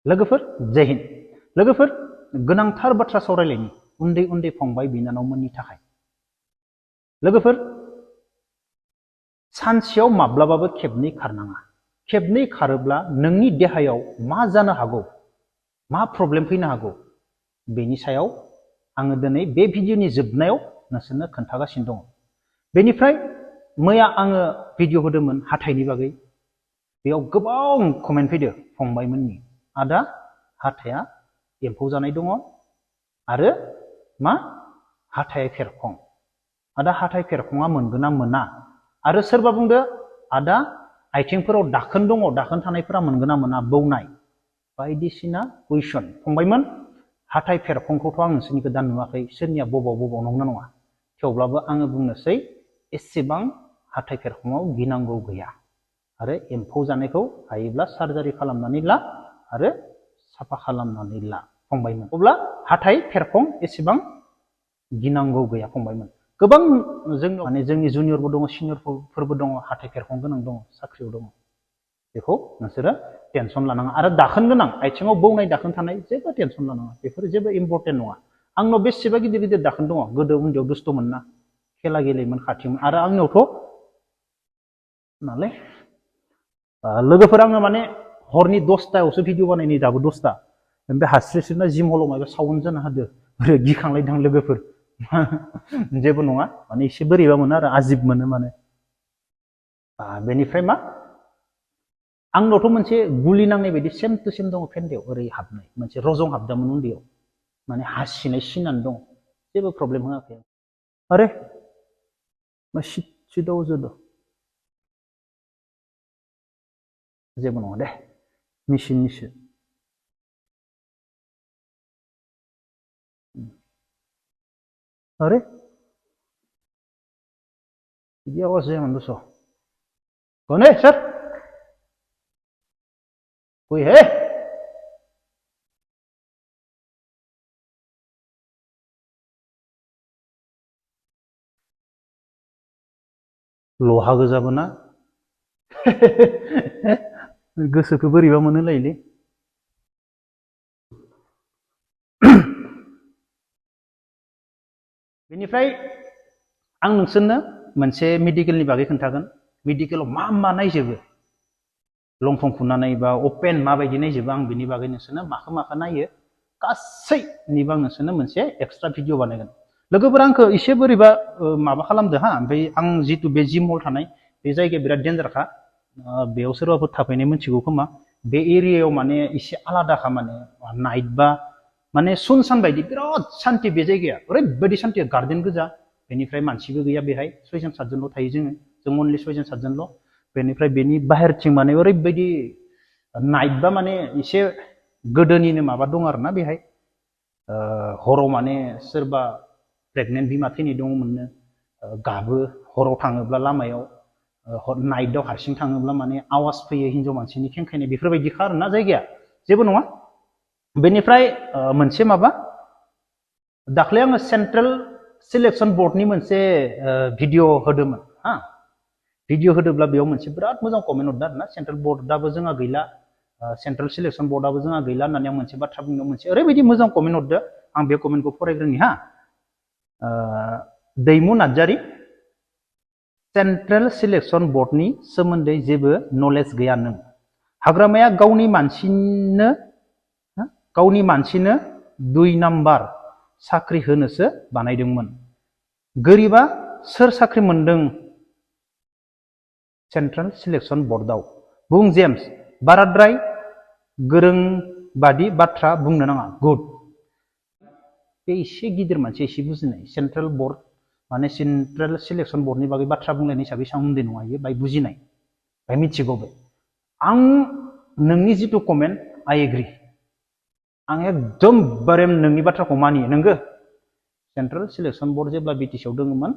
लोगोफोर जय हिन्द लोगोफोर गोनांथार बाथ्रा सावरायलायनि उन्दै उन्दै फंबाय बिनानावमोननि थाखाय लोगोफोर सानसेयाव माब्लाबाबो खेबनै खारनाङा खेबनै खारोब्ला नोंनि देहायाव मा जानो हागौ मा प्रब्लेम फैनो हागौ बेनि सायाव आङो दिनै बे भिडिअनि जोबनायाव नोंसोरनो खोन्थागासिनो दङ बेनिफ्राय मैया आङो भिडिअ होदोंमोन हाथाइनि बागै बेयाव गोबां कमेन्ट फैदो फंबायमोननि आदा हाथाया एम्फौ जानाय दङ आरो मा हाथाइ फेरखं आदा हाथाइ फेरखङा मोनगोन ना मोना आरो सोरबा बुंदो आदा आथिंफोराव दाखोन दङ दाखोन थानायफोरा मोनगोन ना मोना बौनाय बायदिसिना कुइसन फंबायमोन हाथाइ फेरखंखौथ' आं नोंसोरनिखौ दा नुवाखै सोरनिया बबाव नंगौना नङा थेवब्लाबो आङो बुंनोसै एसेबां हाथाइ फेरखङाव गिनांगौ गैया आरो एम्फौ जानायखौ हायोब्ला सार्जारि खालामनानै ला आरो साफा खालामनानै ला फंबायमोन अब्ला हाथाइ फेरखं एसेबां गिनांगौ गैया फंबायमोन गोबां जोंनाव माने जोंनि जुनियरबो दङ सिनियरफोरबो दङ हाथाइ फेरखं गोनां दङ साख्रियाव दङ बेखौ नोंसोरो टेनसन लानाङा आरो दाखोन गोनां आथिङाव बौनाय दाखोन थानाय जेबो टेनसन लानाङा बेफोर जेबो इम्परटेन्ट नङा आंनाव बेसेबा गिदिर गिदिर दाखोन दङ गोदो उन्दैयाव दुस्थ'मोन ना खेला गेलेयोमोन खाथियावमोन आरो आंनियावथ' नालाय लोगोफोर आङो माने हरनि 10टायावसो भिडिअ बानायनाय दाबो 10टा ओमफ्राय हास्रिस्रिना जिम हलाव माबा साउन्ड जानो हादो ओरै गिखांलायदों लोगोफोर जेबो नङा माने एसे बोरैबा मोनो आरो आजिब मोनो माने बेनिफ्राय मा आंनावथ' मोनसे गुलि नांनाय बायदि सेम टु सेम दङ फेन्दायाव ओरै हाबनाय मोनसे रजं हाबदोंमोन उन्दैयाव माने हासिनाय सिनानै दङ जेबो प्रब्लेम होआखै आरे मा सिदाव जोदो जेबो नङा दे मेसिननिसो अरे बिदि आवाज जायामोन दस' कौन है सर कोई है लहा गोजाबो ना गोसोखौ बोरैबा मोनोलायलै बेनिफ्राय आं नोंसोरनो मोनसे मेडिकेलनि बागै खोन्थागोन मेडिकेलाव मा नायजोबो लंथं खुनानै बा अपेन माबायदि नायजोबो आं बिनि बागै नोंसोरनो माखो नायो गासैनिबो आं नोंसोरनो मोनसे एक्सट्रा भिडिअ बानायगोन लोगोफोर आंखौ एसे बोरैबा माबा खालामदो हा ओमफ्राय आं जितु बे जिम हल थानाय बे जायगाया बिराद डेन्जारखा बेयाव सोरबाफोर थाफैनाय मिथिगौ खोमा बे एरियायाव माने एसे आलादाखा माने नाइट बा माने सुनसान बायदि बिराद सान्ति बे जायगाया ओरैबायदि सान्ति गार्डेन गोजा बेनिफ्राय मानसिबो गैया बेहाय 6-7जनल' थायो जों अनलि 6-7जनल' बेनिफ्राय बेनि बाहेरथिं माने ओरैबायदि नाइट बा माने एसे गोदोनिनो माबा दं आरोना बेहाय हराव माने सोरबा प्रेगनेन्ट बिमा थैनाय दङमोननो गाबो हराव थाङोब्ला लामायाव नाइटआव हारसिं थाङोब्ला माने आवाज फैयो हिन्जाव मानसिनि खेंखायनाय बेफोरबायदिखा आरोना जायगाया जेबो नङा बेनिफ्राय मोनसे माबा दाख्लै आङो सेन्ट्रेल सिलेक्सन बर्डनि मोनसे भिडिअ होदोंमोन हा भिडिअ होदोंब्ला बेयाव मोनसे बिराद मोजां कमेन्ट हरदों आरोना सेन्ट्रेल बर्डआबो जोंहा गैला सेन्ट्रेल सिलेक्सन बर्डआबो जोंहा गैला होननानै आं मोनसे बाथ्रा बुंदों मोनसे ओरैबायदि मोजां कमेन्ट हरदों आं बे कमेन्टखौ फरायग्रोनि हा दैमु नार्जारि सेन्ट्रेल सिलेक्सन बर्डनि सोमोन्दै जेबो नलेज गैया नों हाग्रामाया गावनि मानसिनो 2 नाम्बार साख्रि होनोसो बानायदोंमोन गोरिबा सोर साख्रि मोनदों सेन्ट्रेल सिलेक्सन बर्डआव बुं जेम्स बाराद्राय गोरों बादि बाथ्रा बुंनो नाङा गुड बे एसे गिदिर मानसि एसे बुजिनाय सेन्ट्रेल बर्ड माने सेन्ट्रेल सिलेक्सन बर्डनि बागै बाथ्रा बुंलायनाय हिसाबै एसेबां उन्दै नङा इयो बाय बुजिनाय बाय मिथिगौ बे आं नोंनि जिथु कमेन्ट आइ एग्रि आं एकदमबारे नोंनि बाथ्राखौ मानियो नोंगो सेन्ट्रेल सिलेक्सन बर्ड जेब्ला बिटिसिआव दङमोन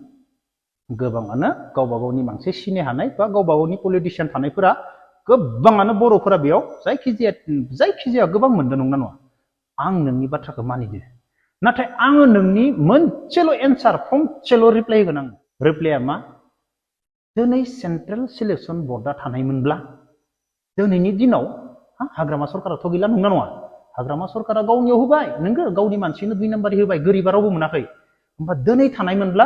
गोबाङानो गावबा गावनि बांसिन सिनाय हानाय बा गावबा गावनि पलिटिसियान थानायफोरा गोबाङानो बर'फोरा बेयाव जायखिजाया गोबां मोनदों नंगौना नङा आं नोंनि बाथ्राखौ मानिदो नाथाय आङो नोंनि मोनसेल' एन्सार फंसेल' रिप्लाइ होगोन आं रिप्लाइआ मा दिनै सेन्ट्रेल सिलेक्सन बर्डआ थानायमोनब्ला दिनैनि दिनाव हाग्रामा सरकाराथ' गैला नंना नङा हाग्रामा सरकारा गावनियाव होबाय नोंगो गावनि मानसिनो 2 नाम्बारि होबाय गोरिबा रावबो मोनाखै होमबा दिनै थानायमोनब्ला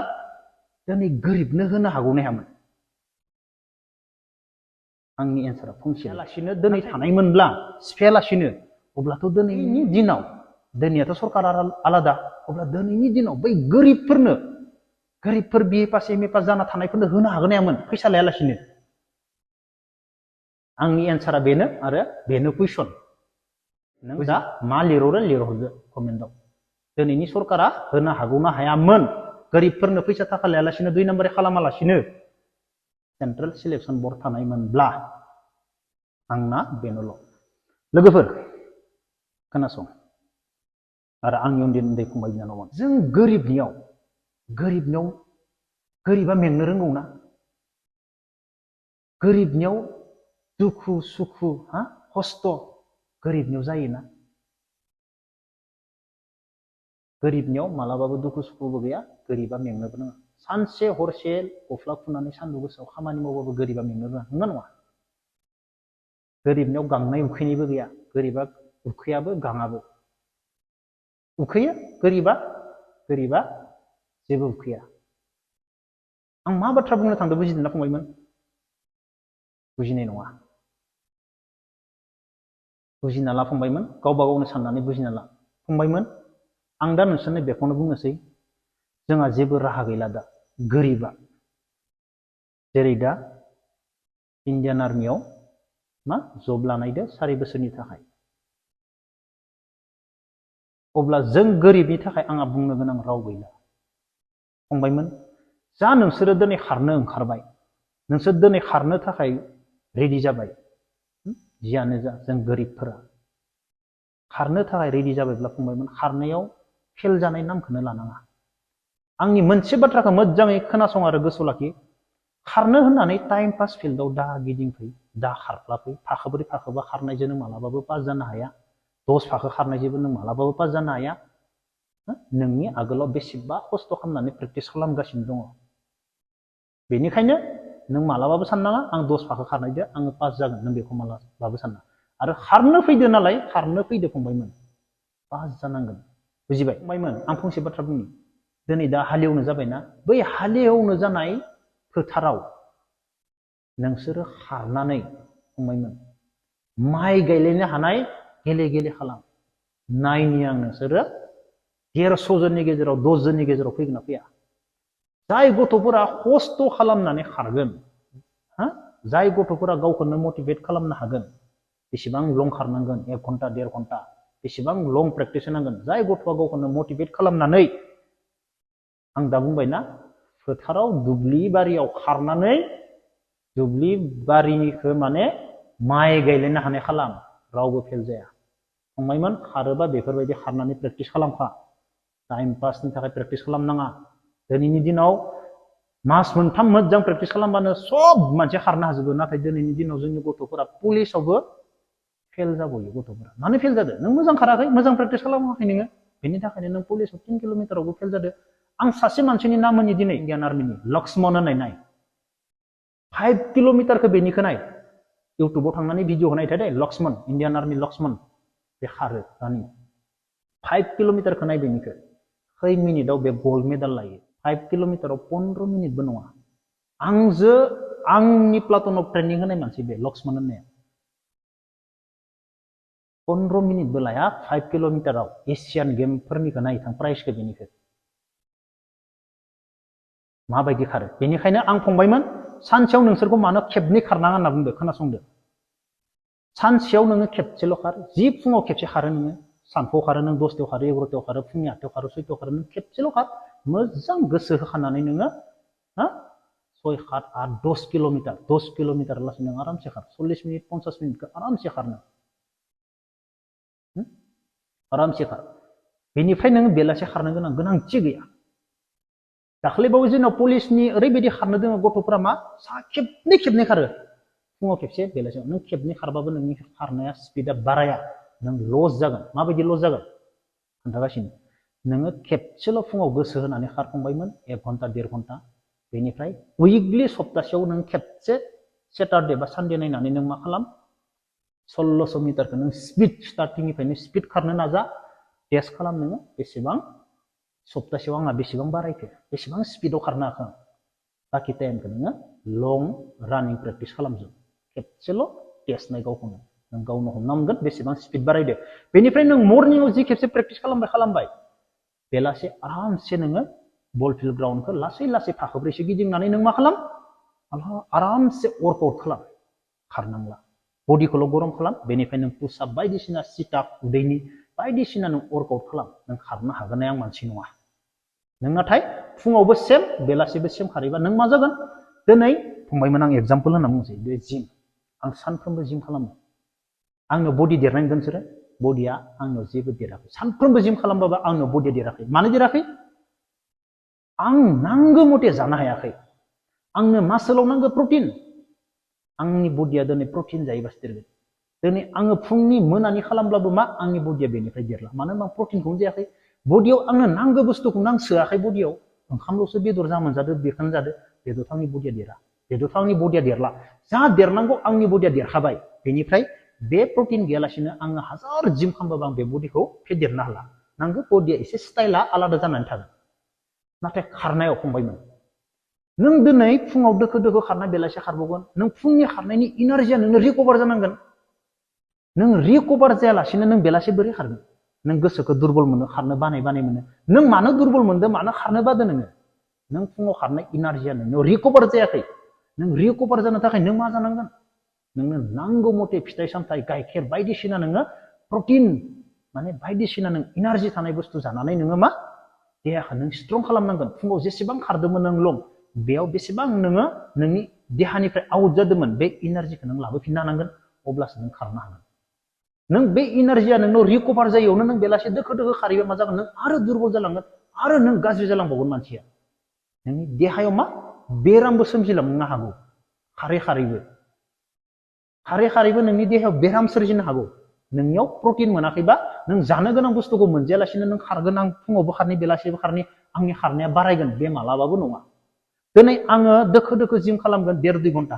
दिनै गोरिबनो होनो हागौ ना हायामोन आंनि एन्सारा फंसेयालासिनो दिनै थानायमोनब्ला सिफायालासिनो अब्लाथ' दिनैनि दिनाव दिनैयाथ' सरकारा आलादा अब्ला दिनैनि दिनाव बै गोरिबफोर बिए पास एम ए पास जाना थानायफोरनो होनो हागोन ना हायामोन फैसा लायालासिनो आंनि एन्सारा बेनो आरो बेनो कुइसन नों दा मा लिरहरदो कमेन्टआव दिनैनि सरकारा होनो हागौ ना हायामोन गोरिबफोरनो फैसा थाखा लायालासिनो 2 नाम्बारि खालामालासिनो सेन्ट्रेल सिलेक्सन बर्ड थानायमोनब्ला आंना बेनोल' लोगोफोर खोनासं आरो आंनि उन्दै फंबाय बिनानावमोन जों गोरिबा मेंनो रोंगौ ना गोरिबनियाव दुखु सुखु खस्थ' गोरिबनियाव जायोना गोरिबनियाव मालाबाबो दुखु सुखुबो गैया गोरिबा मेंनोबो नङा सानसे हरसे गस्ला खुनानै सान्दुं गोसायाव खामानि मावबाबो गोरिबा मेंनो रोङा नंगौना नङा गोरिबनियाव गांनाय उखैनायबो गैया गोरिबा उखैयाबो गाङाबो उखैयो गोरिबा जेबो उखैया आं मा बाथ्रा बुंनो थांदों बुजिदोंना फंबायमोन बुजिनाय नङा बुजिना ला फंबायमोन गावबा गावनो साननानै बुजिना ला फंबायमोन आं दा नोंसोरनो बेखौनो बुंनोसै जोंहा जेबो राहा गैला दा गोरिबा जेरै दा इण्डियान आर्मियाव जब लानायदो 4 बोसोरनि थाखाय अब्ला जों गोरिबनि थाखाय आंहा बुंनो गोनां राव गैला फंबायमोन जा नोंसोरो दिनै खारनो ओंखारबाय नोंसोर दिनै खारनो थाखाय रेडि जाबाय जियानो जा जों गोरिबफोरा खारनो थाखाय रेडि जाबायब्ला फंबायमोन खारनायाव फेल जानाय नामखौनो लानाङा आंनि मोनसे बाथ्राखौ मोजाङै खोनासं आरो गोसोआव लाखि खारनो होननानै टाइम पास फिल्डआव दा गिदिंफै दा खारफ्लाफै फाखोब्रै फाखोबा खारनायजों मालाबाबो पास जानो हाया 10 फाखो खारनायजोंबो नों मालाबाबो पास जानो हाया नोंनि आगोलाव बेसेबा खस्थ' खालामनानै प्रेक्टिस खालामगासिनो दङ बेनिखायनो नों मालाबाबो साननाङा आं 10 फाखो खारनायदो आङो पास जागोन नों बेखौ मालाबाबो सानना आरो खारनो फैदो नालाय खारनो फैदो फंबायमोन पास जानांगोन बुजिबाय फंबायमोन आं फंसे बाथ्रा बुंनि दिनै दा हालेवनो जाबायना बै हालेवनो जानाय फोथाराव नोंसोरो खारनानै फंबायमोन माइ गायलायनो हानाय गेले खालाम नायनि आं नोंसोरो 150 जननि गेजेराव 10 जननि गेजेराव फैगोन ना फैया जाय गथ'फोरा खस्थ' खालामनानै खारगोन जाय गथ'फोरा गावखौनो मटिभेट खालामनो हागोन बेसेबां लं खारनांगोन 1 घन्टा 1.5 घन्टा बेसेबां लं प्रेक्टिस होनांगोन जाय गथ'आ गावखौनो मटिभेट खालामनानै आं दा बुंबायना फोथाराव दुब्लि बारियाव खारनानै दुब्लि बारिनिखौ माइ गायलायनो हानाय खालाम रावबो फेल जाया फंबायमोन खारोबा बेफोरबायदि खारनानै प्रेक्टिस खालामखा टाइम पासनि थाखाय प्रेक्टिस खालामनाङा दिनैनि दिनाव मास मोनथाम मोजां प्रेक्टिस खालामबानो सब मानसि खारनो हाजोबो नाथाय दिनैनि दिनाव जोंनि गथ'फोरा पुलिसावबो फेल जाबोयो गथ'फोरा मानो फेल जादों नों मोजां खाराखै मोजां प्रेक्टिस खालामाखै नोङो बेनि थाखायनो नों पुलिसाव 3 किल'मिटारावबो फेल जादों आं सासे मानसिनि नाम होनि दिनै इण्डियान आर्मिनि लक्ष्मण होननाय नाय 5 किल'मिटारखौ बेनिखौ नाय इउटुबाव थांनानै भिडिअ नायथाय दे लक्ष्मण इण्डियान आर्मि लक्ष्मण बे खारो दानि 5 किल'मिटारखौ नाय बेनिखौ खै मिनिटआव बे गल्ड मेडेल लायो 5 किल'मिटाराव 15 मिनिटबो नङा आंनि प्लाटुनाव ट्रेनिं होनाय मानसि बे लक्ष्मण होननाया 15 मिनिटबो लाया 5 किल'मिटाराव एसियान गेमफोरनिखौ नायथां प्राइजखौ बेनिखौ माबायदि खारो बेनिखायनो आं फंबायमोन सानसेयाव नोंसोरखौ मानो खेबनै खारनाङा होनना बुंदो खोनासंदो सानसेयाव नोङो खेबसेल' खार जि फुङाव खेबसे खारो नोङो सानफुआव खारो नों 10थायाव खारो 11थायाव खारो फुंनि 8थायाव खारो 6थायाव खारो नों खेबसेल' खार मोजां गोसो होखानानै नोङो 6, 7, 8, 10 किल'मिटार 10 किल'मिटार लासै नों आरामसे खार 40 मिनिट 50 मिनिटखौ आरामसे खारनो आरामसे खार बेनिफ्राय नोङो बेलासे खारनो गोनांथि गैया दाख्लैबावै जोंनाव पुलिसनि ओरैबायदि खारनो दोङो गथ'फोरा खेबनै खारो फुङाव खेबसे बेलासियाव नों खेबनै खारबाबो नोंनि खारनाया स्पिडा बाराया नों लस जागोन माबायदि लस जागोन खोन्थागासिनो नोङो खेबसेल' फुङाव गोसो होनानै खारफंबायमोन 1 घन्टा 1.5 घन्टा बेनिफ्राय उइकलि सप्तासेयाव नों खेबसे सेटारडे बा सानडे नायनानै नों मा खालाम 1600 मिटारखौ नों स्पिड स्टार्टिंनिफ्रायनो स्पिड खारनो नाजा टेस्ट खालाम नोङो बेसेबां सप्तासेयाव आंहा बेसेबां बारायखो बेसेबां स्पिडआव खारनो हाखो बाखि टाइमखौ नोङो लं रानिं प्रेक्टिस खालामजोब खेबसेल' टेस्ट नाय गावखौनो नों गावनो हमना मोनगोन बेसेबां स्पिड बारायदो बेनिफ्राय नों मर्निंआव जि खेबसे प्रेक्टिस खालामबाय बेलासे आरामसे नोङो बल फिल्ड ग्राउन्डखौ लासै लासै फाखोब्रैसो गिदिंनानै नों मा खालाम आरामसे वर्कआउट खालाम खारनांला बडिखौल' गरम खालाम बेनिफ्राय नों पुसआप बायदिसिना सिटआप उदैनि बायदिसिना नों वर्कआउट खालाम नों खारनो हागोन आं मानसि नङा नों नाथाय फुङावबो सेम बेलासेबो सेम खारैबा नों मा जागोन दिनै फंबायमोन आं एग्जाम्पल होनना बुंसै बे जिम आं सानफ्रोमबो जिम खालामो आंनो बडि देरनाय नुगोन नोंसोरो बडिया आंनाव जेबो देराखै सानफ्रोमबो जिम खालामबाबो आंनाव बडिया देराखै मानो देराखै आं नांगौ मथे जानो हायाखै आंनो मासोलाव नांगौ प्रटिन आंनि बडिया दिनै प्रटिन जायोबासो देरगोन दिनै आङो फुंनि मोनानि खालामब्लाबो मा आंनि बडिया बेनिफ्राय देरला मानो होनबा प्रटिनखौनो जायाखै बडियाव आंनो नांगौ बुस्थुखौनो आं सोआखै बडियाव ओंखामल'सो बेदर जा मोनजादो बेखौनो जादो बेदरथ' आंनि बडिया देरा बेदरथ' आंनि बडिया देरला जा देरनांगौ आंनि बडिया देरखाबाय बेनिफ्राय बे प्रटिन गैयालासिनो आङो हाजार जिम खालामबाबो आं बे बडिखौ फेदेरनो हाला नांगौ बडिया एसे स्टाइला आलादा जानानै थागोन नाथाय खारनायाव फंबायमोन नों दिनै फुङाव दोखो दोखो खारना बेलासे खारबावगोन नों फुंनि खारनायनि इनार्जिया नोंनो रिकभार जानांगोन नों रिकभार जायालासिनो नों बेलासे बोरै खारगोन नों गोसोखौ दुरबल मोनो खारनो बानाय मोनो नों मानो दुरबल मोनदों मानो खारनो बादो नों फुङाव खारनाय इनार्जिया नोंनाव रिकभार जायाखै नों रिकभार जानो थाखाय नों मा जानांगोन नोंनो नांगौ मथे फिथाइ सामथाइ गाइखेर बायदिसिना नोङो प्रटिन माने बायदिसिना नों इनार्जि थानाय बुस्थु जानानै नोङो मा देहाखौ नों स्ट्रं खालामनांगोन फुङाव जेसेबां खारदोंमोन नों लं बेयाव बेसेबां नोङो नोंनि देहानिफ्राय आउट जादोंमोन बे इनार्जिखौ नों लाबोफिननो हानांगोन अब्लासो नों खारनो हागोन नों बे इनार्जिया नोंनाव रिकभार जायोआवनो नों बेलासे दोखो दोखो खारैबा मा जागोन नों आरो दुरबल जालांगोन आरो नों गाज्रि जालांबावगोन मानसिया नोंनि देहायाव मा बेरामबो सोमजिलांनो हागौ खारै खारैबो नोंनि देहायाव बेराम सोरजिनो हागौ नोंनियाव प्रटिन मोनाखैबा नों जानो गोनां बुस्थुखौ मोनजायालासिनो नों खारगोन आं फुङावबो खारनि बेलासेबो खारनि आंनि खारनाया बारायगोन बे मालाबाबो नङा दिनै आङो दोखो दोखो जिम खालामगोन 1.5-2 घन्टा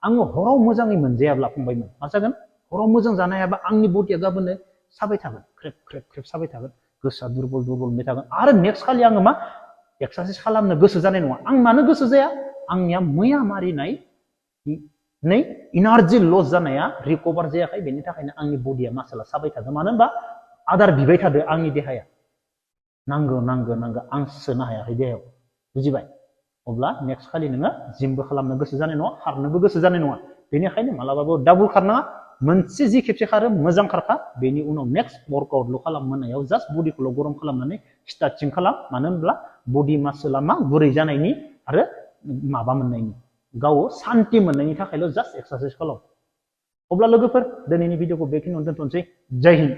आङो हराव मोजाङै मोनजायाब्ला फंबायमोन मा जागोन हराव मोजां जानो हायाबा आंनि बडिया गाबोननो साबाय थागोन ख्रेब ख्रेब साबाय थागोन गोसोआ दुरबल मोनबाय थागोन आरो नेक्स्ट खालि आङो मा एक्सारसाइज खालामनो गोसो जानाय नङा आं मानो गोसो जाया आंनिया मैया मारिनाय इनार्जि लस जानाया रिकभार जायाखै बेनि थाखायनो आंनि बडिया मासला साबाय थादों मानो होनबा आदार बिबाय थादों आंनि देहाया नांगौ आं सोनो हायाखै देहायाव बुजिबाय अब्ला नेक्स्ट खालि नोङो जिमबो खालामनो गोसो जानाय नङा खारनोबो गोसो जानाय नङा बेनिखायनो मालाबाबो डाबल खारनाङा मोनसे जि खेबसे खारो मोजां खारखा बेनि उनाव नेक्स्ट वर्कआउटल' खालाम मोनायाव जास्ट बडिखौल' गरम खालामनानै स्टार्टिं खालाम मानो होनब्ला बडि मासला मा गुरै जानायनि आरो माबा मोननायनि गाव सान्थि मोननायनि थाखायल' जास्ट एक्सारसाइज खालाम अब्ला लोगोफोर दिनैनि भिडिअखौ बेखिनियावनो दोनथ'नोसै जय हिन्द